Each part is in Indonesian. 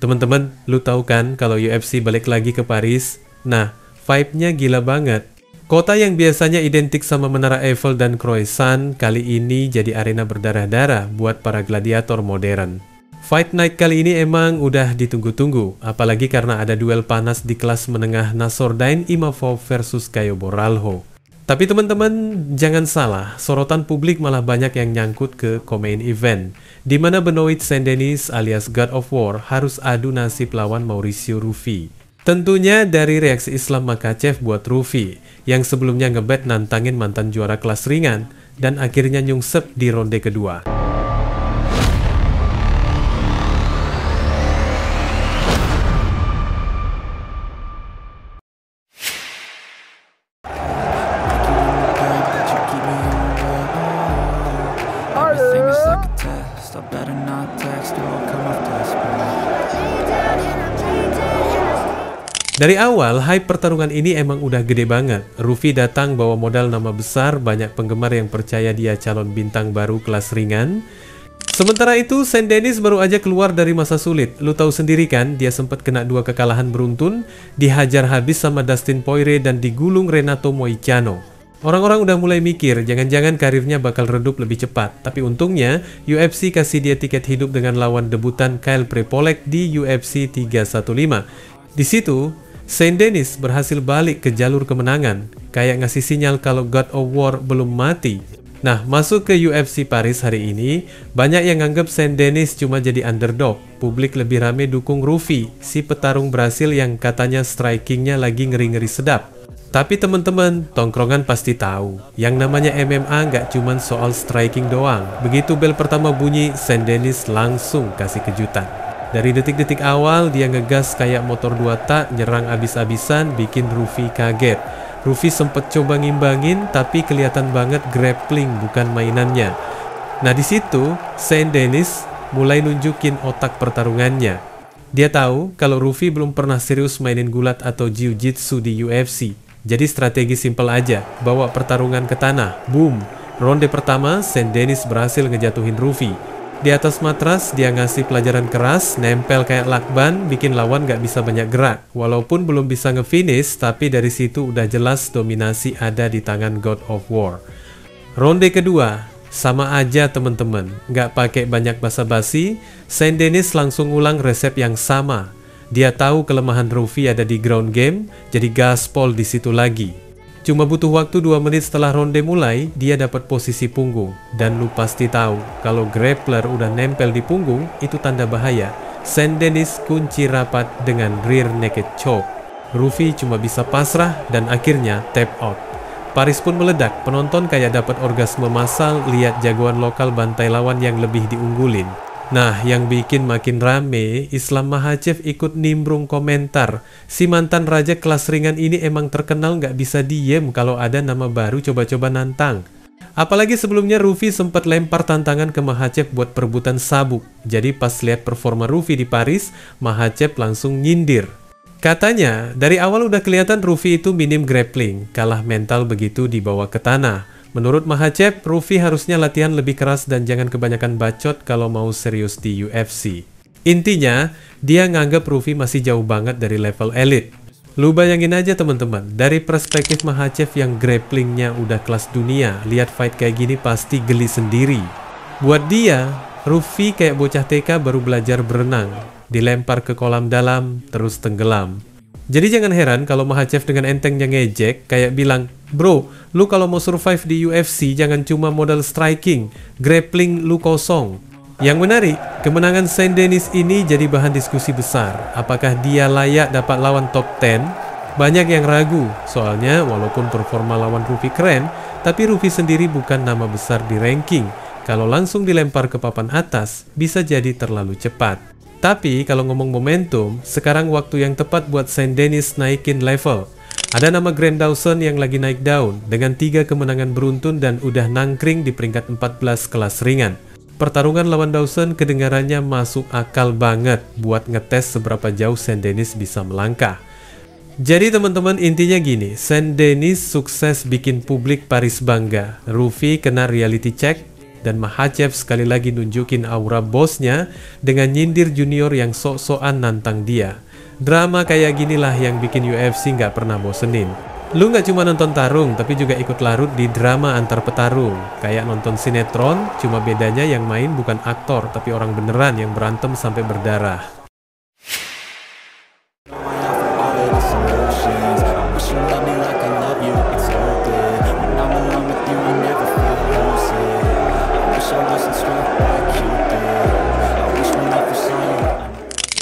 Teman-teman, lu tahu kan kalau UFC balik lagi ke Paris? Nah, vibe-nya gila banget. Kota yang biasanya identik sama Menara Eiffel dan Croissant, kali ini jadi arena berdarah-darah buat para gladiator modern. Fight Night kali ini emang udah ditunggu-tunggu, apalagi karena ada duel panas di kelas menengah Nassourdine Imavov versus Caio Borralho. Tapi teman-teman, jangan salah, sorotan publik malah banyak yang nyangkut ke co-main event, di mana Benoit Saint-Denis alias God of War harus adu nasib lawan Mauricio Ruffi. Tentunya dari reaksi Islam Makhachev buat Ruffi, yang sebelumnya ngebet nantangin mantan juara kelas ringan, dan akhirnya nyungsep di ronde kedua. Dari awal, hype pertarungan ini emang udah gede banget. Ruffi datang bawa modal nama besar, banyak penggemar yang percaya dia calon bintang baru kelas ringan. Sementara itu, Saint-Denis baru aja keluar dari masa sulit. Lu tahu sendiri kan, dia sempat kena 2 kekalahan beruntun, dihajar habis sama Dustin Poirier dan digulung Renato Moicano. Orang-orang udah mulai mikir, jangan-jangan karirnya bakal redup lebih cepat. Tapi untungnya, UFC kasih dia tiket hidup dengan lawan debutan Kyle Prepolek di UFC 315. Di situ, Saint-Denis berhasil balik ke jalur kemenangan, kayak ngasih sinyal kalau God of War belum mati. Nah, masuk ke UFC Paris hari ini, banyak yang nganggep Saint-Denis cuma jadi underdog. Publik lebih rame dukung Ruffi, si petarung Brasil yang katanya strikingnya lagi ngeri-ngeri sedap. Tapi teman-teman, tongkrongan pasti tahu, yang namanya MMA nggak cuma soal striking doang. Begitu bel pertama bunyi, Saint-Denis langsung kasih kejutan. Dari detik-detik awal, dia ngegas kayak motor 2 tak, nyerang abis-abisan, bikin Ruffi kaget. Ruffi sempet coba ngimbangin, tapi kelihatan banget grappling bukan mainannya. Nah di situ, Saint-Denis mulai nunjukin otak pertarungannya. Dia tahu kalau Ruffi belum pernah serius mainin gulat atau jiu-jitsu di UFC. Jadi strategi simpel aja, bawa pertarungan ke tanah, boom. Ronde pertama, Saint-Denis berhasil ngejatuhin Ruffi. Di atas matras, dia ngasih pelajaran keras, nempel kayak lakban, bikin lawan gak bisa banyak gerak. Walaupun belum bisa nge-finish, tapi dari situ udah jelas dominasi ada di tangan God of War. Ronde kedua, sama aja temen-temen, gak pakai banyak basa-basi, Saint-Denis langsung ulang resep yang sama. Dia tahu kelemahan Ruffi ada di ground game, jadi gaspol di situ lagi. Cuma butuh waktu 2 menit setelah ronde mulai, dia dapat posisi punggung. Dan lu pasti tahu, kalau grappler udah nempel di punggung, itu tanda bahaya. Saint-Denis kunci rapat dengan rear naked choke. Ruffi cuma bisa pasrah dan akhirnya tap out. Paris pun meledak, penonton kayak dapat orgasme massal lihat jagoan lokal bantai lawan yang lebih diunggulin. Nah, yang bikin makin rame, Islam Makhachev ikut nimbrung komentar. Si mantan raja kelas ringan ini emang terkenal nggak bisa diem kalau ada nama baru coba-coba nantang. Apalagi sebelumnya Ruffi sempat lempar tantangan ke Makhachev buat perebutan sabuk. Jadi pas lihat performa Ruffi di Paris, Makhachev langsung nyindir. Katanya, dari awal udah kelihatan Ruffi itu minim grappling, kalah mental begitu dibawa ke tanah. Menurut Makhachev, Ruffi harusnya latihan lebih keras dan jangan kebanyakan bacot kalau mau serius di UFC. Intinya, dia nganggap Ruffi masih jauh banget dari level elit. Lu bayangin aja teman-teman, dari perspektif Makhachev yang grapplingnya udah kelas dunia, lihat fight kayak gini pasti geli sendiri. Buat dia, Ruffi kayak bocah TK baru belajar berenang, dilempar ke kolam dalam, terus tenggelam. Jadi jangan heran kalau Makhachev dengan entengnya ngejek, kayak bilang, "Bro, lu kalau mau survive di UFC jangan cuma modal striking, grappling lu kosong." Yang menarik, kemenangan Saint-Denis ini jadi bahan diskusi besar. Apakah dia layak dapat lawan top 10? Banyak yang ragu, soalnya walaupun performa lawan Ruffi keren, tapi Ruffi sendiri bukan nama besar di ranking. Kalau langsung dilempar ke papan atas, bisa jadi terlalu cepat. Tapi kalau ngomong momentum, sekarang waktu yang tepat buat Saint-Denis naikin level. Ada nama Grant Dawson yang lagi naik daun, dengan 3 kemenangan beruntun dan udah nangkring di peringkat 14 kelas ringan. Pertarungan lawan Dawson kedengarannya masuk akal banget buat ngetes seberapa jauh Saint-Denis bisa melangkah. Jadi teman-teman, intinya gini, Saint-Denis sukses bikin publik Paris bangga. Ruffi kena reality check, dan Makhachev sekali lagi nunjukin aura bosnya dengan nyindir junior yang sok-sokan nantang dia. Drama kayak ginilah yang bikin UFC nggak pernah bosenin. Lu nggak cuma nonton tarung, tapi juga ikut larut di drama antar petarung. Kayak nonton sinetron, cuma bedanya yang main bukan aktor, tapi orang beneran yang berantem sampai berdarah.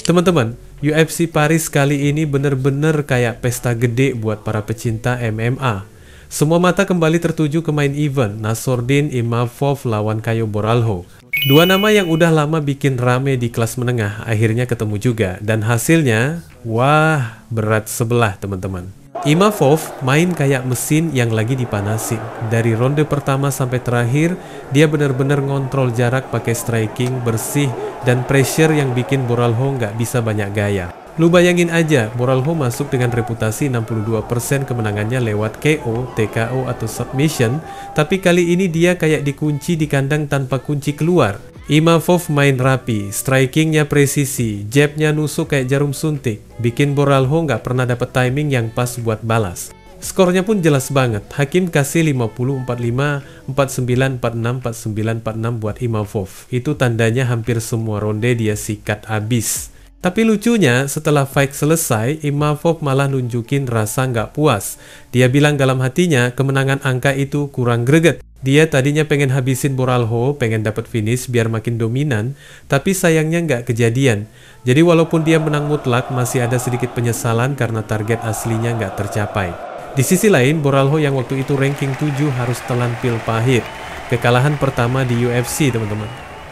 Teman-teman, UFC Paris kali ini bener-bener kayak pesta gede buat para pecinta MMA. Semua mata kembali tertuju ke main event, Nassourdine Imavov lawan Caio Borralho. Dua nama yang udah lama bikin rame di kelas menengah akhirnya ketemu juga, dan hasilnya, wah, berat sebelah teman-teman. Imavov main kayak mesin yang lagi dipanasin. Dari ronde pertama sampai terakhir, dia benar-benar ngontrol jarak pakai striking bersih dan pressure yang bikin Borralho nggak bisa banyak gaya. Lu bayangin aja, Borralho masuk dengan reputasi 62% kemenangannya lewat KO, TKO atau submission, tapi kali ini dia kayak dikunci di kandang tanpa kunci keluar. Imavov main rapi, strikingnya presisi, jabnya nusuk kayak jarum suntik, bikin Borralho nggak pernah dapet timing yang pas buat balas. Skornya pun jelas banget, Hakim kasih 50, 45, 49, 46, 49, 46 buat Imavov. Itu tandanya hampir semua ronde dia sikat abis. Tapi lucunya, setelah fight selesai, Imavov malah nunjukin rasa nggak puas. Dia bilang dalam hatinya, kemenangan angka itu kurang greget. Dia tadinya pengen habisin Borralho, pengen dapat finish biar makin dominan, tapi sayangnya nggak kejadian. Jadi walaupun dia menang mutlak, masih ada sedikit penyesalan karena target aslinya nggak tercapai. Di sisi lain, Borralho yang waktu itu ranking 7 harus telan pil pahit. Kekalahan pertama di UFC, teman-teman.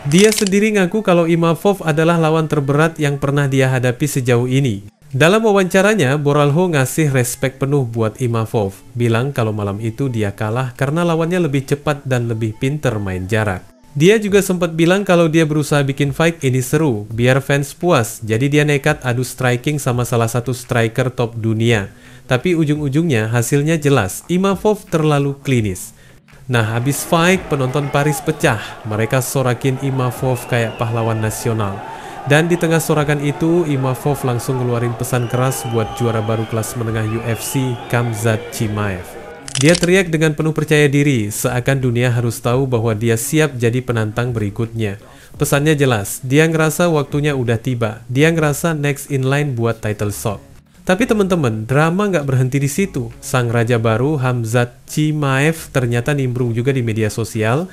Dia sendiri ngaku kalau Imavov adalah lawan terberat yang pernah dia hadapi sejauh ini. Dalam wawancaranya, Borralho ngasih respek penuh buat Imavov. Bilang kalau malam itu dia kalah karena lawannya lebih cepat dan lebih pinter main jarak. Dia juga sempat bilang kalau dia berusaha bikin fight ini seru, biar fans puas. Jadi dia nekat adu striking sama salah satu striker top dunia. Tapi ujung-ujungnya hasilnya jelas, Imavov terlalu klinis. Nah, habis fight, penonton Paris pecah. Mereka sorakin Imavov kayak pahlawan nasional. Dan di tengah sorakan itu, Imavov langsung ngeluarin pesan keras buat juara baru kelas menengah UFC, Khamzat Chimaev. Dia teriak dengan penuh percaya diri, seakan dunia harus tahu bahwa dia siap jadi penantang berikutnya. Pesannya jelas, dia ngerasa waktunya udah tiba. Dia ngerasa next in line buat title shot. Tapi teman-teman, drama nggak berhenti di situ. Sang raja baru, Khamzat Chimaev, ternyata nimbrung juga di media sosial.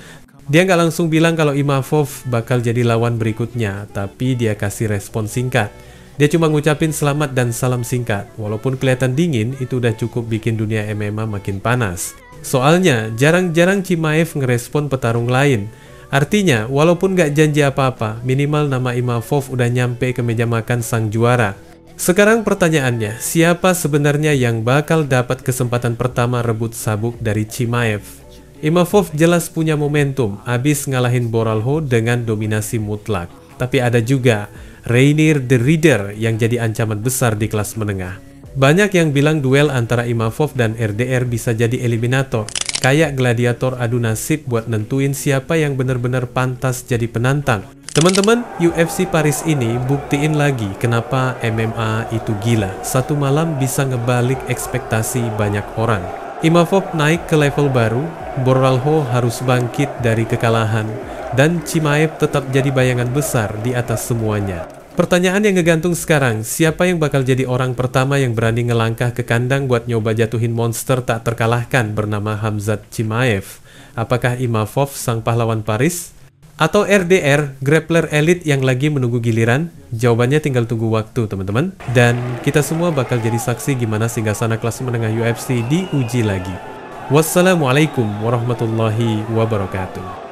Dia nggak langsung bilang kalau Imavov bakal jadi lawan berikutnya, tapi dia kasih respon singkat. Dia cuma ngucapin selamat dan salam singkat. Walaupun kelihatan dingin, itu udah cukup bikin dunia MMA makin panas. Soalnya, jarang-jarang Chimaev ngerespon petarung lain. Artinya, walaupun nggak janji apa-apa, minimal nama Imavov udah nyampe ke meja makan sang juara. Sekarang pertanyaannya, siapa sebenarnya yang bakal dapat kesempatan pertama rebut sabuk dari Chimaev? Imavov jelas punya momentum, abis ngalahin Borralho dengan dominasi mutlak. Tapi ada juga Reinier the Reader yang jadi ancaman besar di kelas menengah. Banyak yang bilang duel antara Imavov dan RDR bisa jadi eliminator. Kayak gladiator adu nasib buat nentuin siapa yang benar-benar pantas jadi penantang. Teman-teman, UFC Paris ini buktiin lagi kenapa MMA itu gila. Satu malam bisa ngebalik ekspektasi banyak orang. Imavov naik ke level baru, Borralho harus bangkit dari kekalahan, dan Chimaev tetap jadi bayangan besar di atas semuanya. Pertanyaan yang ngegantung sekarang, siapa yang bakal jadi orang pertama yang berani ngelangkah ke kandang buat nyoba jatuhin monster tak terkalahkan bernama Khamzat Chimaev? Apakah Imavov sang pahlawan Paris? Atau RDR, grappler elit yang lagi menunggu giliran? Jawabannya tinggal tunggu waktu, teman-teman. Dan kita semua bakal jadi saksi gimana singgasana kelas menengah UFC diuji lagi. Wassalamualaikum warahmatullahi wabarakatuh.